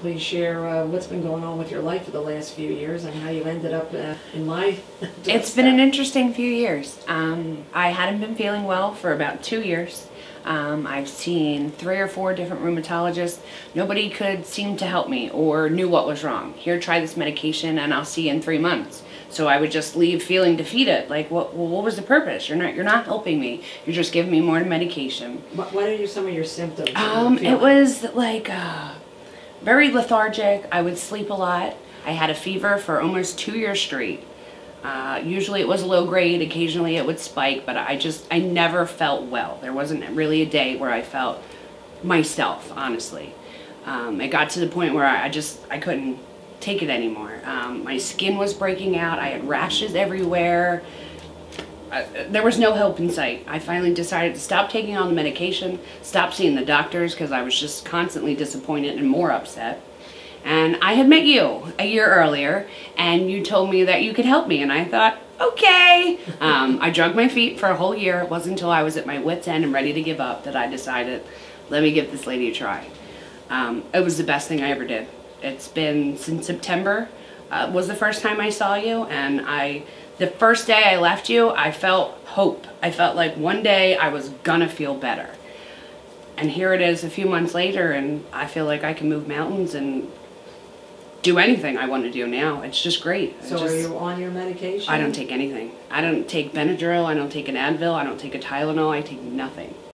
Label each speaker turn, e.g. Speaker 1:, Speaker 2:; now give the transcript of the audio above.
Speaker 1: please share what's been going on with your life for the last few years and how you ended up in my
Speaker 2: It's been an interesting few years. I hadn't been feeling well for about 2 years. I've seen 3 or 4 different rheumatologists. Nobody could seem to help me or knew what was wrong. Here, try this medication and I'll see you in 3 months. So I would just leave feeling defeated. Like, what was the purpose? You're not helping me. You're just giving me more medication.
Speaker 1: What are some of your symptoms?
Speaker 2: It was like very lethargic. I would sleep a lot. I had a fever for almost 2 years straight. Usually it was low grade, occasionally it would spike, but I never felt well. There wasn't really a day where I felt myself, honestly. It got to the point where I couldn't take it anymore. My skin was breaking out, I had rashes everywhere. There was no hope in sight. I finally decided to stop taking on the medication, stop seeing the doctors because I was just constantly disappointed and more upset. And I had met you a year earlier, and you told me that you could help me, and I thought, okay. I dragged my feet for a whole year. It wasn't until I was at my wit's end and ready to give up that I decided, let me give this lady a try. It was the best thing I ever did. It's been since September was the first time I saw you, and the first day I left you, I felt hope. I felt like one day I was gonna feel better. And here it is a few months later, and I feel like I can move mountains and do anything I want to do now. It's just great.
Speaker 1: So are you on your medication?
Speaker 2: I don't take anything. I don't take Benadryl, I don't take an Advil, I don't take a Tylenol, I take nothing.